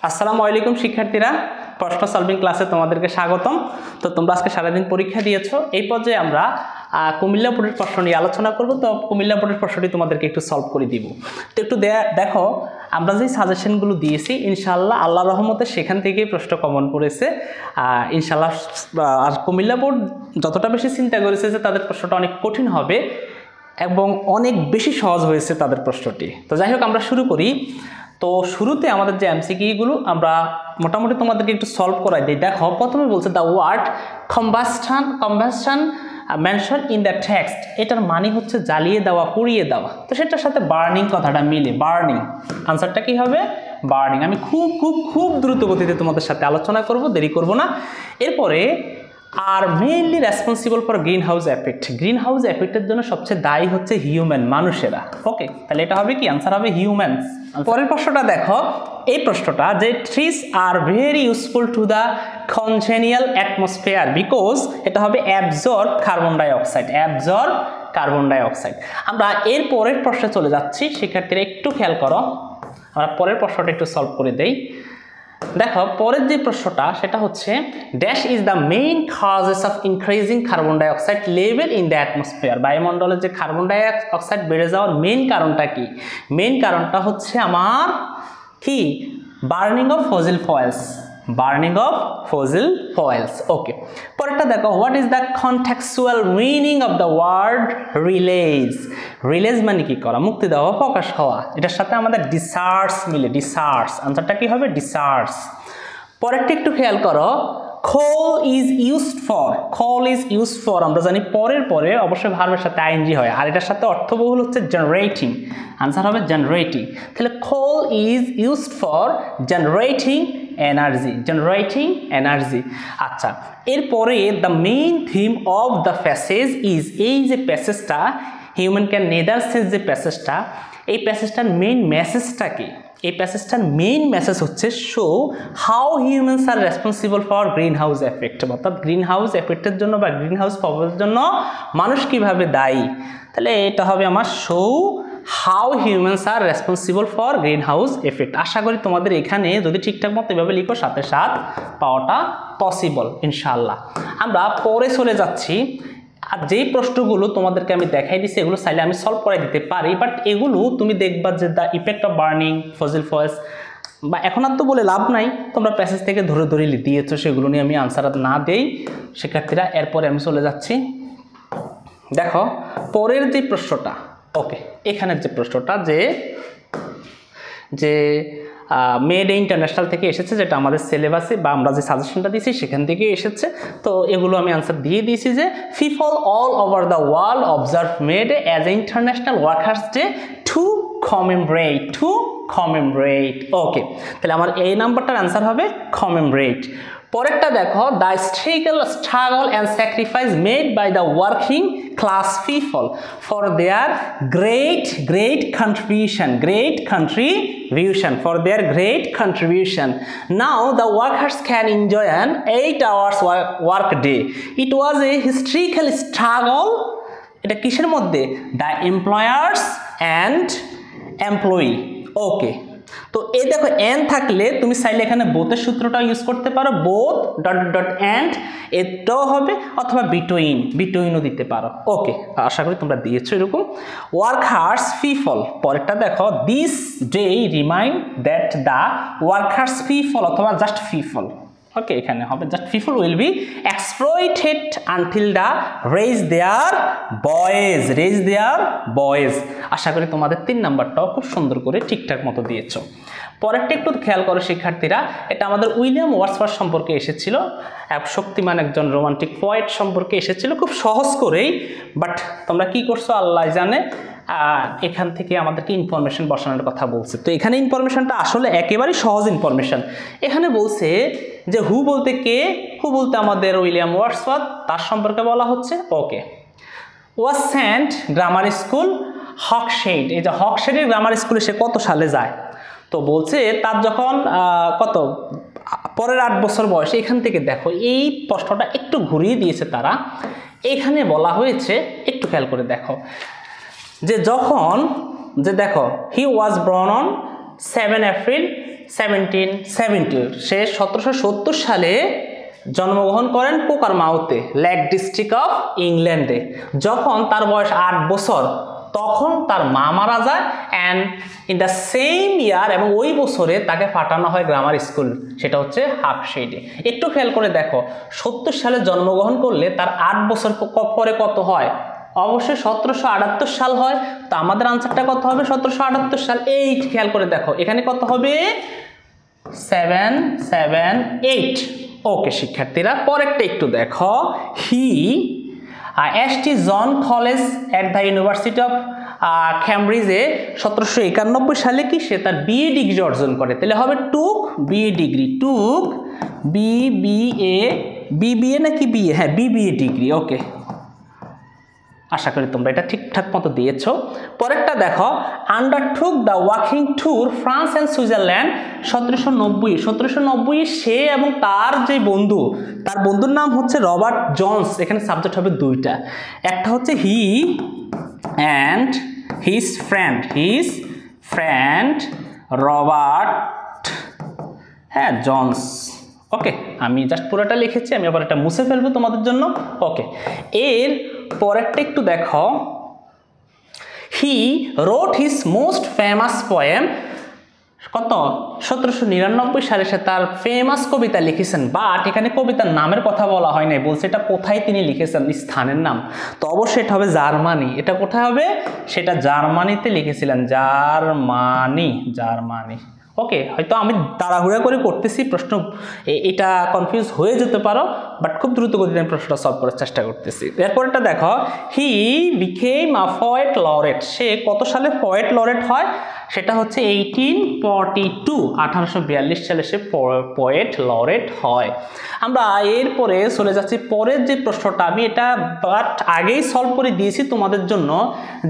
আসসালামু আলাইকুম শিক্ষার্থীরা, প্রশ্ন সলভিং ক্লাসে তোমাদেরকে স্বাগতম। তো তোমরা আজকে সারাদিন পরীক্ষা দিয়েছো। এই পর্যায়ে আমরা কুমিল্লা বোর্ডের প্রশ্ন নিয়ে আলোচনা করব। তো কুমিল্লা বোর্ডের প্রশ্নটি তোমাদেরকে একটু সলভ করে দিব। তো একটু দেখো, আমরা যে সাজেশনগুলো দিয়েছি ইনশাআল্লাহ আল্লাহর রহমতে সেখান থেকেই প্রশ্ন কমন পড়েছে ইনশাআল্লাহ। আর কুমিল্লা বোর্ড যতটা বেশি চিন্তা করেছে যে তাদের প্রশ্নটা অনেক কঠিন হবে এবং অনেক বেশি সহজ হয়েছে তাদের প্রশ্নটি। তো যাই হোক, আমরা শুরু করি। তো শুরুতে আমাদের যে এমসিকিউগুলো আমরা মোটামুটি তোমাদেরকে একটু সলভ করাই দিই। দেখো, প্রথমে বলছে the word combustion mention in the text, এটার মানে হচ্ছে জ্বালিয়ে দেওয়া, পুড়িয়ে দেওয়া। তো সেটার সাথে বার্নিং কথাটা মিলে, বার্নিং, আনসারটা কি হবে? বার্নিং। আমি খুব দ্রুত গতিতে তোমাদের সাথে আলোচনা করব, দেরি করব না। এরপরে আর mainly responsible for green house effect, green house এফেক্টের জন্য সবচেয়ে দায়ী হচ্ছে হিউম্যান, মানুষেরা। ওকে, তাহলে এটা হবে কি? আনসার হবে হিউম্যানস। পরের প্রশ্নটা দেখো, এই প্রশ্নটা যে trees are very useful to the congenial atmosphere because, এটা হবে absorb carbon dioxide, absorb carbon dioxide. আমরা এর পরের প্রশ্নে চলে যাচ্ছি, শিক্ষার্থীরা একটু খেয়াল করো। আমরা পরের প্রশ্নটা একটু সলভ করে দেই। দেখো, পরের যে প্রশ্নটা সেটা হচ্ছে dash is the main causes of increasing carbon dioxide level in the atmosphere, বায়ুমণ্ডলে যে কার্বন ডাইঅক্সাইড বেড়ে যাওয়ার মেইন কারণটা কি? মেইন কারণটা হচ্ছে আমার কি? Burning of fossil fuels, burning of fossil fuels. Okay, পরেরটা দেখো, what is the contextual meaning of the word release, release মানে কি করা? মুক্তি দেওয়া, প্রকাশ হওয়া। এটার সাথে আমাদের ডিসার্স মিলে, ডিসার্স, আনসারটা কি হবে? ডিসার্স। পরেরটা একটু খেয়াল করো, coal is used for, coal is used for, আমরা জানি পরের পরে অবশ্যই ভার্বের সাথে আইএনজি হয়, আর এটার সাথে অর্থবহুল হচ্ছে জেনারেটিং, আনসার হবে জেনারেটিং। তাহলে coal is used for generating energy, generating energy. আচ্ছা, এরপরে the main theme of the passage is, এই যে প্যাসেজটা হিউম্যান ক্যান নেদার সেন্স, যে প্যাসেজটা, এই প্যাসেজটার মেইন মেসেজটা কি? এই প্যাসেজটার মেইন মেসেজ হচ্ছে show how humans are responsible for green house effect, অর্থাৎ গ্রিন হাউস এফেক্টের জন্য বা গ্রিন হাউস প্রভাবের জন্য মানুষ কিভাবে দায়ী। তাহলে এটা হবে আমার show how humans are responsible for green house effect. আশা করি তোমাদের এখানে যদি ঠিকঠাক মতো এভাবে লিখো সাথে সাথে পাওয়াটা পসিবল ইনশাআল্লাহ। আমরা পরে চলে যাচ্ছি। আর যেই প্রশ্নগুলো তোমাদেরকে আমি দেখাই দিচ্ছি এগুলো চাইলে আমি সলভ করে দিতে পারি, বাট এগুলো তুমি দেখবা যে the effect of burning fossil foils, বা এখন আর তো বলে লাভ নাই, তোমরা প্যাসেজ থেকে ধরে ধরে দিয়েছো, সেগুলো নিয়ে আমি আনসার না দেই শিক্ষার্থীরা। এরপরে আমি চলে যাচ্ছি। দেখো, পরের যে প্রশ্নটা, ওকে, এখানের যে প্রশ্নটা যে মেড ইন্টারন্যাশনাল থেকে এসেছে, যেটা আমাদের সিলেবাসে বা আমরা যে সাজেশনটা দিয়েছি সেখান থেকে এসেছে। তো এগুলো আমি আনসার দিয়ে দিয়েছি যে people all over the world observe made as a international workers day to commemorate. Okay, তাহলে আমার এই নাম্বারটার আনসার হবে কমেমোরেট। পরেরটা দেখো, the struggle and sacrifice made by the working class people for their great contribution. Now the workers can enjoy an 8 hours work day. It was a historical struggle. এটা কিসের মধ্যে? The employers and employee. Okay, তো এই দেখো and থাকলে তুমি চাইলে এখানে বোথের সূত্রটা ইউজ করতে পারো, বোথ ডট এন্ড, এটাও হবে, অথবা বিটুইনও দিতে পারো। ওকে, আশা করি তোমরা দিয়েছো এরকম। ওয়ার্কার্স পিপল, পরেরটা দেখো, this day remind that the workers people, অথবা জাস্ট পিপল। ওকে, এখানে হবে just people will be exploited until the raise their voice. আশা করি তোমাদের 3 নাম্বারটাও খুব সুন্দর করে ঠিকঠাক মতো দিয়েছো। পরেরটা একটু খেয়াল করো শিক্ষার্থীরা, এটা আমাদের উইলিয়াম ওয়ার্ডসওয়ার্থ সম্পর্কে এসেছিল, এক শক্তিমান একজন রোমান্টিক পোয়েট সম্পর্কে এসেছিল, খুব সহজ করেই। বাট তোমরা কি করছো আল্লাহ জানে, এখান থেকে আমাদেরকে ইনফরমেশন বসানোর কথা বলছে। তো এখানে ইনফরমেশনটা আসলে একেবারেই সহজ ইনফরমেশন। এখানে বলছে যে হু বলতে কে? হু বলতে আমাদের উইলিয়াম ওয়ার্ডসওয়ার্থ, তার সম্পর্কে বলা হচ্ছে। ওকে, ওয়াজ সেন্ট গ্রামার স্কুল হকশেড, এই যে হকশেডের গ্রামার স্কুলে সে কত সালে যায়? তো বলছে তার যখন কত পরের 8 বছর বয়স। এখান থেকে দেখো এই প্রশ্নটা একটু ঘুরিয়ে দিয়েছে তারা। এখানে বলা হয়েছে, একটু খেয়াল করে দেখো, যে যখন, যে দেখো হি ওয়াজ বর্ন অন 7 এপ্রিল 1770 সে 1770 সালে জন্মগ্রহণ করেন পোকারমাউথে, লেক ডিস্ট্রিক্ট অফ ইংল্যান্ডে। যখন তার বয়স 8 বছর তখন তার মা মারা যায়, অ্যান্ড ইন দ্য সেম ইয়ার এবং ওই বছরে তাকে পাঠানো হয় গ্রামার স্কুল, সেটা হচ্ছে হাফশেডে। একটু খেয়াল করে দেখো, 70 সালে জন্মগ্রহণ করলে তার 8 বছর পরে কত হয়? অবশ্যই 1778 সাল হয়। তো আমাদের আনসারটা কত হবে? 1778 সাল। এই খেয়াল করে দেখো এখানে কত হবে? 778। ওকে শিক্ষার্থীরা, পরেরটা একটু দেখো। He ST John college at the university of ক্যামব্রিজে 1791 সালে কি সে তার বিএ ডিগ্রি অর্জন করে। তাহলে হবে টুক বিএ ডিগ্রি, টুক বিবিএ নাকি বিএ? হ্যাঁ, বিবিএ ডিগ্রি। ওকে, আশা করি তোমরা এটা ঠিকঠাক মতো দিয়েছো। পরেরটা দেখো, আন্ডারটুক the walking tour France and Switzerland 1790 সে এবং তার যে বন্ধু, তার বন্ধুর নাম হচ্ছে রবার্ট জনস। এখানে সাবজেক্ট হবে দুইটা, একটা হচ্ছে he and his friend Robert, হ্যাঁ, জনস। ওকে, আমি জাস্ট পুরোটা লিখেছি, আমি আবার এটা মুছে ফেলবো তোমাদের জন্য। ওকে, এর পরেরটা একটু দেখো। হি রোট হিজ মোস্ট ফেমাস পোয়েম, কত? 1799 সালে সে তার ফেমাস কবিতা লিখেছেন। বাট এখানে কবিতার নামের কথা বলা হয় নাই, বলছে এটা কোথায় তিনি লিখেছেন, স্থানের নাম। তো অবশ্যই এটা হবে জার্মানি। এটা কোথায় হবে? সেটা জার্মানিতে লিখেছিলেন, জার্মানি। ওকে, হয়তো আমি তাড়াহুড়া করে করতেছি, প্রশ্ন এটা কনফিউজ হয়ে যেতে পারো, বাট খুব দ্রুত গতিতে আমি প্রশ্নটা সলভ করার চেষ্টা করতেছি। এরপরটা দেখো, he became a poet laureate, সে কত সালে পোয়েট লরেট হয়? সেটা হচ্ছে 1842 সালে সে পোয়েট লরেট হয়। আমরা এরপরে চলে যাচ্ছি পরের যে প্রশ্নটা, আমি এটা বাট আগেই সলভ করে দিয়েছি তোমাদের জন্য,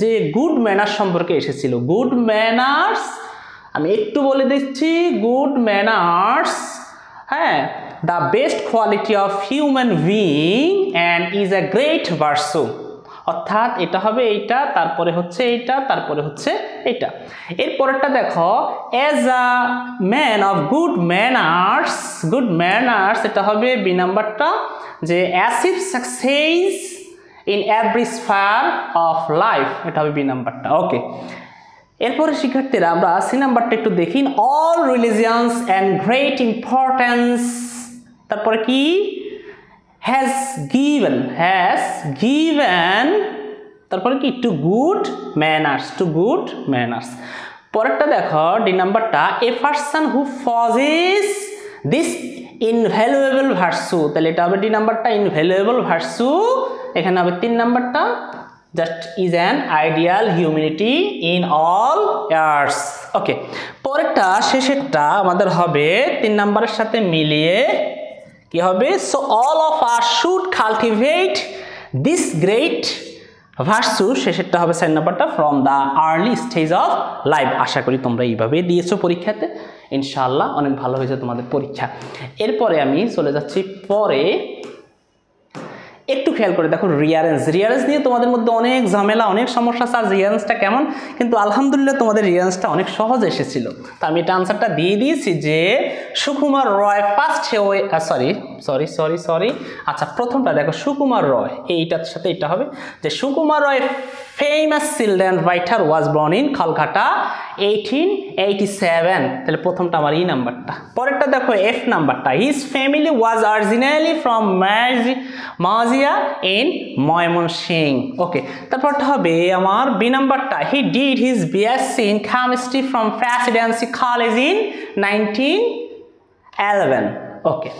যে গুড ম্যানার্স সম্পর্কে এসেছিল। গুড ম্যানার্স আমি একটু বলে দিচ্ছি, গুড ম্যানার্স, হ্যাঁ, the best quality of human being and is a great virtue. অর্থাৎ এটা হবে এইটা, তারপরে হচ্ছে এইটা, তারপরে হচ্ছে এইটা। এরপরেরটা দেখো, as a man of good manners, এটা হবে বি নাম্বারটা, যে achieve success in every sphere of life, এটা হবে বি নাম্বারটা। ওকে, এরপরে শিক্ষার্থীরা আমরা সি নাম্বারটা একটু দেখি। All religions and great importance, তারপরে কি? হ্যাজ গিভেন, তারপরে কি? To good manners. পরেরটা দেখো, ডি নাম্বারটা, a person who possess this invaluable virtue, তাহলে এটা হবে ডি নাম্বারটা, ইনভ্যালুয়েবল ভার্চু। এখানে হবে 3 নাম্বারটা, just is an ideal humanity in all years. ওকে, পরেরটা শেষেরটা আমাদের হবে 3 নাম্বারের সাথে মিলিয়ে কি হবে? so all of us should cultivate this great virtue, শেষেরটা হবে 4 নাম্বারটা, from the early stage of life। আশা করি তোমরা এইভাবে দিয়েছো পরীক্ষাতে, ইনশাআল্লাহ অনেক ভালো হয়েছে তোমাদের পরীক্ষা। এরপরে আমি চলে যাচ্ছি পরে, একটু খেয়াল করে দেখো রিয়ারেন্স নিয়ে তোমাদের মধ্যে অনেক ঝামেলা, অনেক সমস্যা। স্যার রিয়ারেন্সটা কেমন? কিন্তু আলহামদুলিল্লাহ তোমাদের রিয়ারেন্সটা অনেক সহজ এসেছিল। তো আমি এটা আনসারটা দিয়ে দিয়েছি যে সুকুমার রয় ফার্স্ট সরি আচ্ছা, প্রথমটা দেখো, সুকুমার রয়, এইটার সাথে এটা হবে যে Sukumar Ray famous children writer was born in Kolkata 1887, তাহলে প্রথমটা আমার ই নাম্বারটা। পরেরটা দেখো এফ নাম্বারটা, his family was originally from Majia in Mymensingh. Okay, তারপরটা হবে আমার বি নাম্বারটা, he did his BSc in chemistry from Presidency college in 1911। Okay,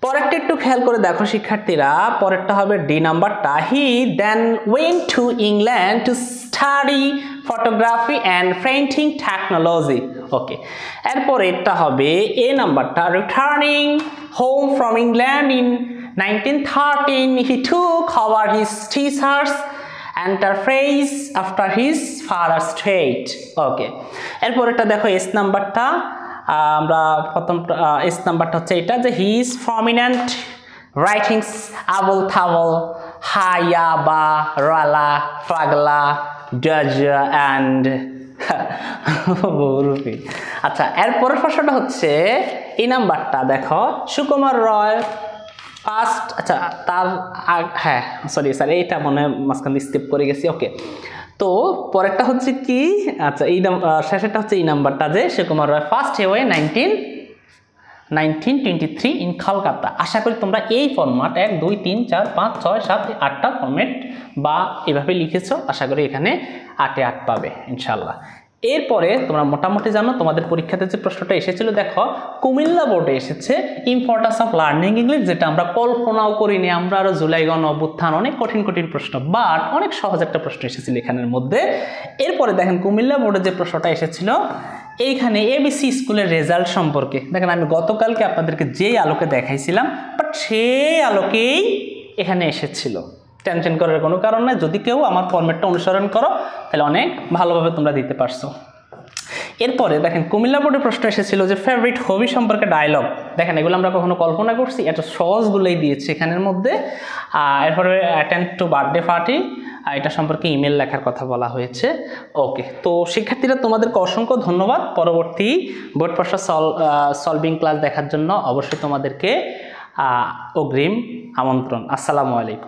পরেরটা একটু খেয়াল করে দেখো শিক্ষার্থীরা, পরেরটা হবে ডি নাম্বারটা, he then went to England to study photography and painting technology. Okay, এরপর এটা হবে এ নাম্বারটা, returning home from England in 1913 he took over his teacher's enterprise after his father's trade. ওকে, এরপর এটা দেখো এস নাম্বারটা, আমরা প্রথম এস নাম্বারটা হচ্ছে এটা, যে his prominent writings Abol Tabol Hayabarala Pagla Dashu and Bahurupi. আচ্ছা, এরপরের প্রশ্নটা হচ্ছে এই নাম্বারটা দেখো, সুকুমার রয় ফার্স্ট, আচ্ছা তার হ্যাঁ সরি স্যার, এইটা মনে হয় মাঝখান দিয়ে স্কিপ করে গেছি। ওকে, তো পরেরটা হচ্ছে কি, আচ্ছা এই শেষেরটা হচ্ছে এই নাম্বারটা যে সুকুমার রয় ফার্স্ট হেওয়ে 1923 ইন কলকাতা। আশা করি তোমরা এই ফরম্যাট 1 2 3 4 5 6 7 8টা ফরম্যাট বা এভাবে লিখেছো, আশা করি এখানে 8-এ 8 পাবে ইনশাল্লাহ। এরপরে তোমরা মোটামুটি জানো তোমাদের পরীক্ষাতে যে প্রশ্নটা এসেছিল, দেখো কুমিল্লা বোর্ডে এসেছে ইম্পর্টেন্স অফ লার্নিং ইংলিশ, যেটা আমরা কল্পনাও করিনি। আমরা আরো জুলাই গণ অভ্যুত্থান, অনেক কঠিন কঠিন প্রশ্ন, বাট অনেক সহজ একটা প্রশ্ন এসেছিল এখানের মধ্যে। এরপরে দেখেন কুমিল্লা বোর্ডে যে প্রশ্নটা এসেছিল এইখানে এবিসি স্কুলের রেজাল্ট সম্পর্কে, দেখেন আমি গতকালকে আপনাদেরকে যেই আলোকে দেখাইছিলাম বাট সেই আলোকেই এখানে এসেছিল। টেনশন করার কোনো কারণ নাই, যদি কেউ আমার ফরম্যাটটা অনুসরণ করো তাহলে অনেক ভালোভাবে তোমরা দিতে পারছো। এরপরে দেখেন কুমিল্লা বোর্ডের প্রশ্ন এসেছিল যে ফেভারিট হবি সম্পর্কে ডায়লগ। দেখেন এগুলো আমরা কখনো কল্পনা করছি, এত সহজগুলোই দিয়েছি এখানের মধ্যে। এরপরে অ্যাটেন্ড টু বার্থডে পার্টি, এটা সম্পর্কে ইমেল লেখার কথা বলা হয়েছে। ওকে, তো শিক্ষার্থীরা তোমাদেরকে অসংখ্য ধন্যবাদ। পরবর্তী বোর্ড প্রশ্ন সলভিং ক্লাস দেখার জন্য অবশ্যই তোমাদেরকে অগ্রিম আমন্ত্রণ। আসসালামু আলাইকুম।